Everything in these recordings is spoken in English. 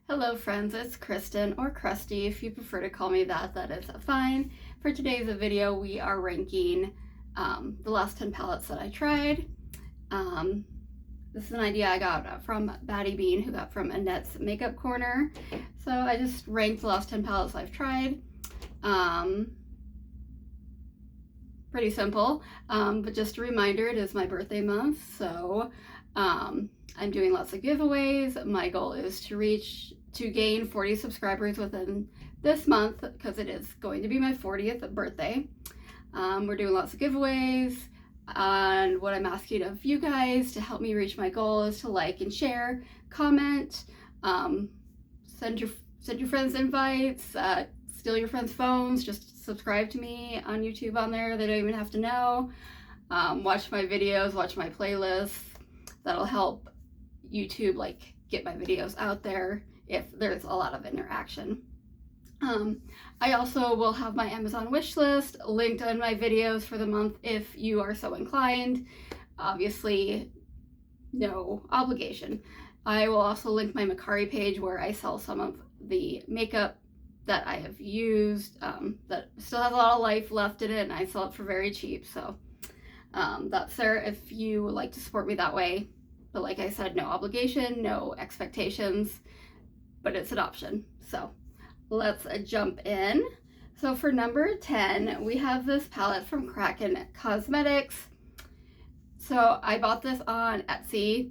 Hello friends, it's Kristen, or Krusty if you prefer to call me that, that is fine. For today's video, we are ranking the last 10 palettes that I tried. This is an idea I got from Batty Bean, who got from Annette's Makeup Corner. So I just ranked the last 10 palettes I've tried. Pretty simple, but just a reminder, it is my birthday month, so I'm doing lots of giveaways. My goal is to gain 40 subscribers within this month because it is going to be my 40th birthday. We're doing lots of giveaways, and what I'm asking of you guys to help me reach my goal is to like and share, comment, send your friends invites, steal your friends' phones, just subscribe to me on YouTube on there. They don't even have to know. Watch my videos, watch my playlists. That'll help YouTube get my videos out there if there's a lot of interaction. I also will have my Amazon wish list linked in my videos for the month if you are so inclined. Obviously, no obligation. I will also link my Mercari page where I sell some of the makeup that I have used that still has a lot of life left in it, and I sell it for very cheap. So that's there if you would like to support me that way. But like I said, no obligation, no expectations, but it's an option. So let's jump in. So for number 10, we have this palette from Kraken Cosmetics. So I bought this on Etsy,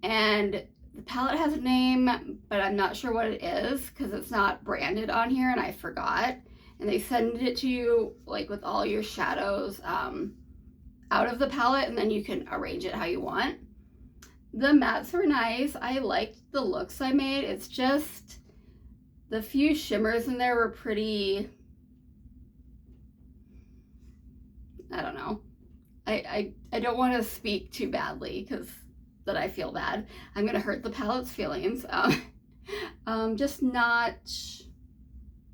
and the palette has a name, but I'm not sure what it is because it's not branded on here and I forgot. And they send it to you with all your shadows out of the palette, and then you can arrange it how you want. The mattes were nice. I liked the looks I made. It's just the few shimmers in there were pretty, I don't know. I don't want to speak too badly because that I feel bad. I'm gonna hurt the palette's feelings. Just not,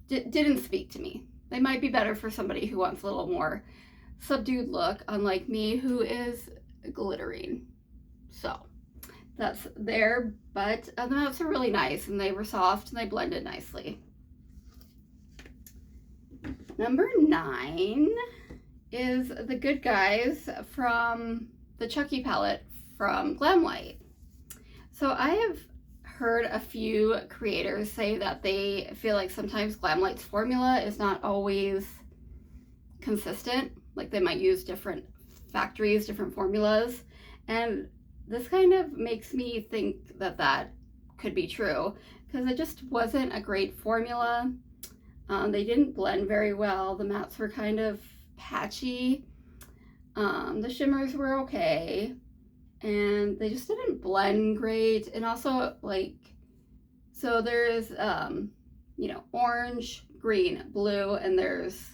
didn't speak to me. They might be better for somebody who wants a little more subdued look, unlike me who is glittering. So that's there, but the mattes are really nice and they were soft and they blended nicely. Number 9 is the Good Guys from the Chucky palette from Glamlight. So I have heard a few creators say that they feel like sometimes Glamlight's formula is not always consistent. Like they might use different factories, different formulas, and this kind of makes me think that that could be true because it just wasn't a great formula. They didn't blend very well. The mattes were kind of patchy. The shimmers were okay, and they just didn't blend great. And also so there's orange, green, blue, and there's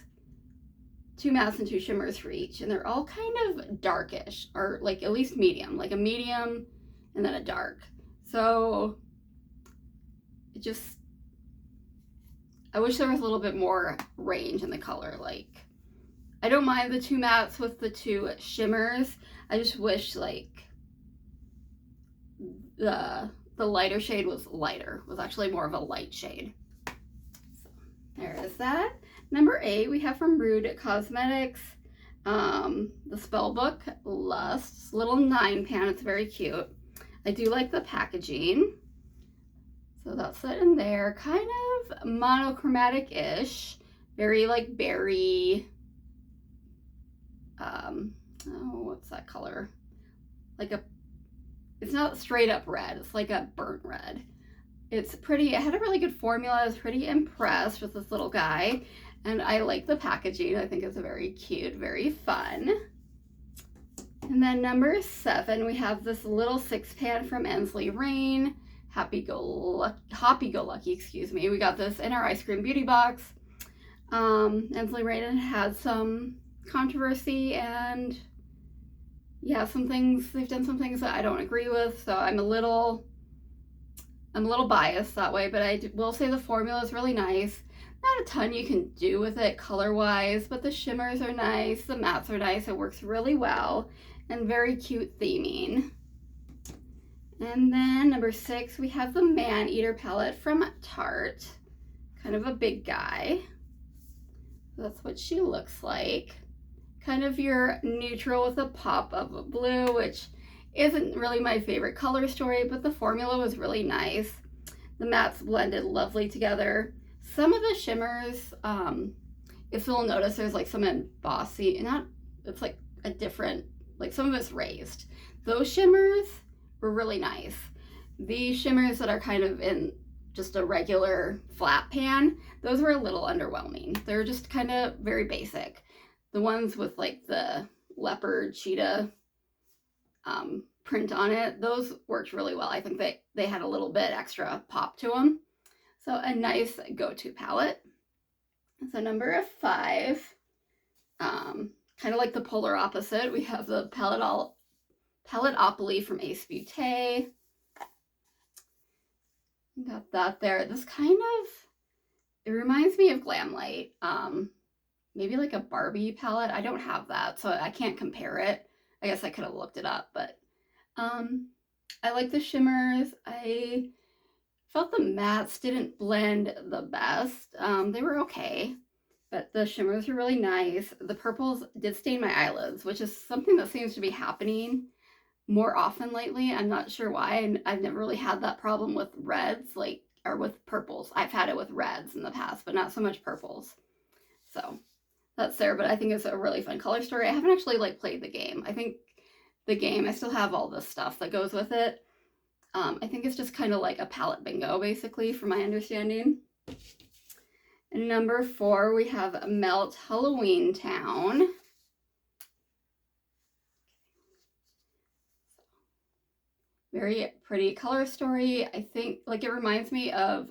2 mattes and 2 shimmers for each, and they're all kind of darkish, or at least medium, like a medium and then a dark. So it just, I wish there was a little bit more range in the color. I don't mind the 2 mattes with the 2 shimmers. I just wish the lighter shade was actually more of a light shade. So there is that. Number 8, we have from Rude Cosmetics, the spell book Lust, little 9 pan. It's very cute. I do like the packaging. So that's it in there. Kind of monochromatic-ish. Very berry. What's that color? It's not straight up red. It's like a burnt red. It's pretty. It had a really good formula. I was pretty impressed with this little guy. And I like the packaging. I think it's very cute, very fun. And then number 7, we have this little 6 pan from Ensley Rain. Hoppy Go Lucky, excuse me. We got this in our ice cream beauty box. Ensley Rain had some controversy, and yeah, they've done some things that I don't agree with. So I'm a little biased that way, but I will say the formula is really nice. Not a ton you can do with it color-wise, but the shimmers are nice, the mattes are nice, it works really well, and very cute theming. And then number 6, we have the Man Eater palette from Tarte. Kind of a big guy. That's what she looks like. Kind of your neutral with a pop of blue, which isn't really my favorite color story, but the formula was really nice. The mattes blended lovely together. Some of the shimmers, if you'll notice, there's like some embossy, it's like a different, like some of it's raised. Those shimmers were really nice. These shimmers that are kind of in just a regular flat pan, those were a little underwhelming. They're just kind of very basic. The ones with like the leopard cheetah print on it, those worked really well. I think they had a little bit extra pop to them. So a nice go-to palette. So number 5, kind of like the polar opposite, we have the Palettopoly from Ace Beauté. Got that there. This kind of, it reminds me of Glamlight. Maybe like a Barbie palette. I don't have that, so I can't compare it. I guess I could have looked it up, but I like the shimmers. I felt the mattes didn't blend the best. They were okay, but the shimmers were really nice. The purples did stain my eyelids, which is something that seems to be happening more often lately. I'm not sure why, and I've never really had that problem with reds, or with purples. I've had it with reds in the past, but not so much purples. So that's there, but I think it's a really fun color story. I haven't actually played the game. I think the game, I still have all this stuff that goes with it. I think it's just kind of like a palette bingo, basically, from my understanding. And number 4, we have Melt Halloween Town. Very pretty color story. I think it reminds me of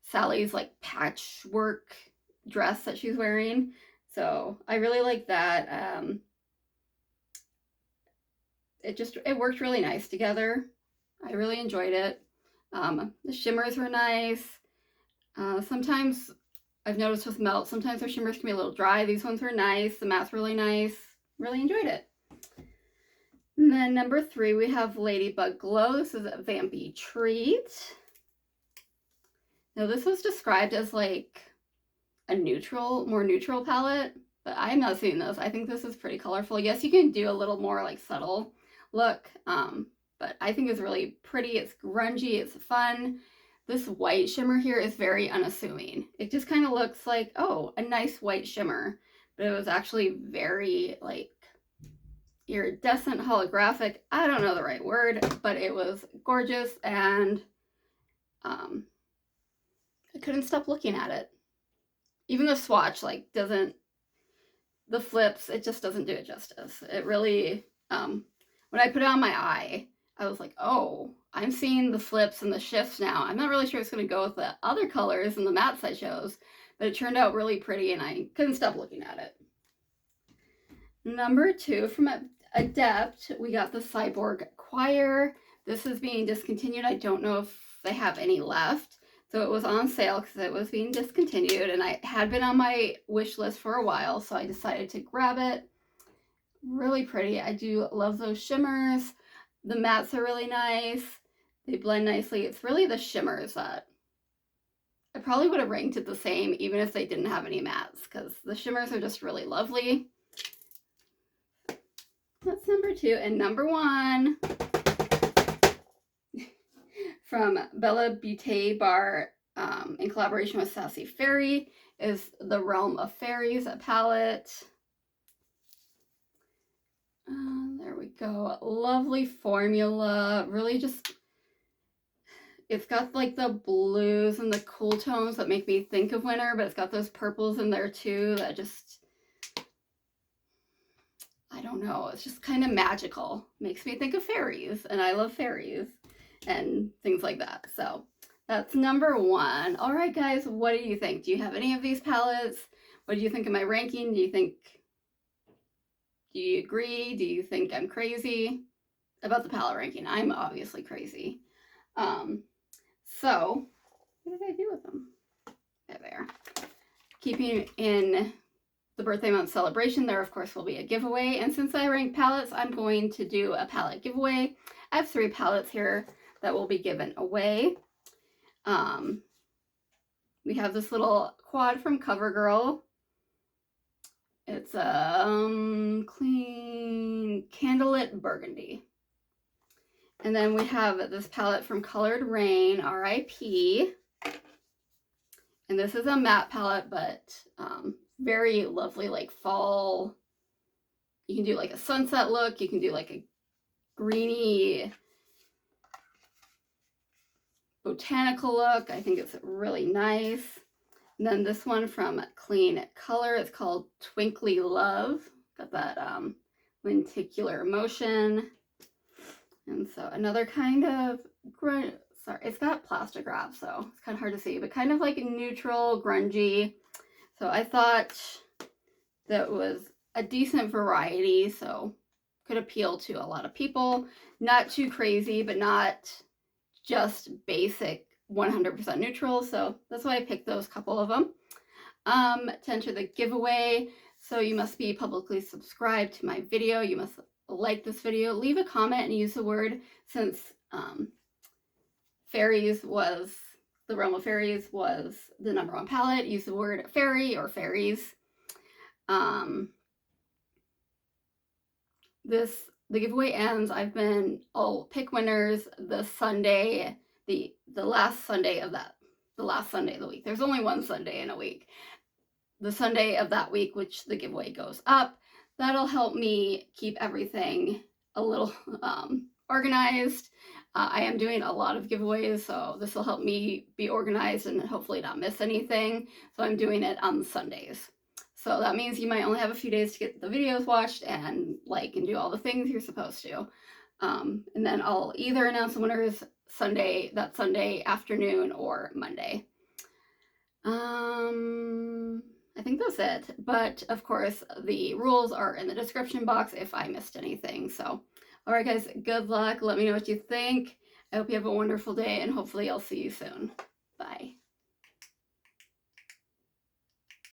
Sally's patchwork dress that she's wearing. So I really like that. It worked really nice together. I really enjoyed it. The shimmers were nice. Sometimes I've noticed with Melt, sometimes their shimmers can be a little dry. These ones were nice. The matte's really nice. Really enjoyed it. And then number 3, we have Ladybug Glow. This is a Vampy Treat. Now this was described as a more neutral palette, but I'm not seeing this. I think this is pretty colorful. Yes, you can do a little more subtle look, but I think it's really pretty. It's grungy, it's fun. This white shimmer here is very unassuming. It just kind of looks like, oh, a nice white shimmer, but it was actually very iridescent, holographic. I don't know the right word, but it was gorgeous, and I couldn't stop looking at it. Even the swatch doesn't, the flips, it just doesn't do it justice. It really, when I put it on my eye, I was like, oh, I'm seeing the flips and the shifts now. I'm not really sure it's going to go with the other colors and the mattes I chose, but it turned out really pretty, and I couldn't stop looking at it. Number 2, from Adept, we got the Cyborg Choir. This is being discontinued. I don't know if they have any left. So it was on sale because it was being discontinued, and I had been on my wish list for a while, so I decided to grab it. Really pretty. I do love those shimmers. The mattes are really nice. They blend nicely. It's really the shimmers that I probably would have ranked it the same even if they didn't have any mattes, because the shimmers are just really lovely. That's number 2. And number 1, from Bella Beauté Bar, in collaboration with Sassy Fairy, is the Realm of Fairies palette. There we go. Lovely formula. Really just, it's got the blues and the cool tones that make me think of winter, but it's got those purples in there too that just, I don't know, it's just kind of magical. Makes me think of fairies, and I love fairies and things like that. So that's number 1. All right, guys, what do you think? Do you have any of these palettes? What do you think of my ranking? Do you agree? Do you think I'm crazy about the palette ranking? I'm obviously crazy. So what did I do with them? There they are. Keeping in the birthday month celebration, there of course will be a giveaway. And since I rank palettes, I'm going to do a palette giveaway. I have 3 palettes here that will be given away. We have this little quad from CoverGirl. It's a clean candlelit burgundy. And then we have this palette from Colored Rain, RIP. And this is a matte palette, but very lovely, like fall. You can do like a sunset look. You can do like a greeny botanical look. I think it's really nice. And then this one from Clean Color, it's called Twinkly Love. Got that lenticular motion. And so another kind of, sorry, it's got plastic wrap, so it's kind of hard to see, but kind of like neutral, grungy. So I thought that was a decent variety, so could appeal to a lot of people. Not too crazy, but not just basic 100% neutral, so that's why I picked those couple of them. To enter the giveaway, so you must be publicly subscribed to my video, you must like this video, leave a comment and use the word, since Fairies was, the Realm of Fairies was the #1 palette, use the word fairy or fairies. The giveaway ends, I'll pick winners the Sunday, the last Sunday of the week. There's only one Sunday in a week. The Sunday of that week, which the giveaway goes up. That'll help me keep everything a little organized. I am doing a lot of giveaways, so this will help me be organized and hopefully not miss anything. So I'm doing it on Sundays. So that means you might only have a few days to get the videos watched and like and do all the things you're supposed to. And then I'll either announce the winners that Sunday afternoon or Monday. I think that's it. But of course, the rules are in the description box if I missed anything. So, all right, guys, good luck. Let me know what you think. I hope you have a wonderful day, and hopefully I'll see you soon. Bye.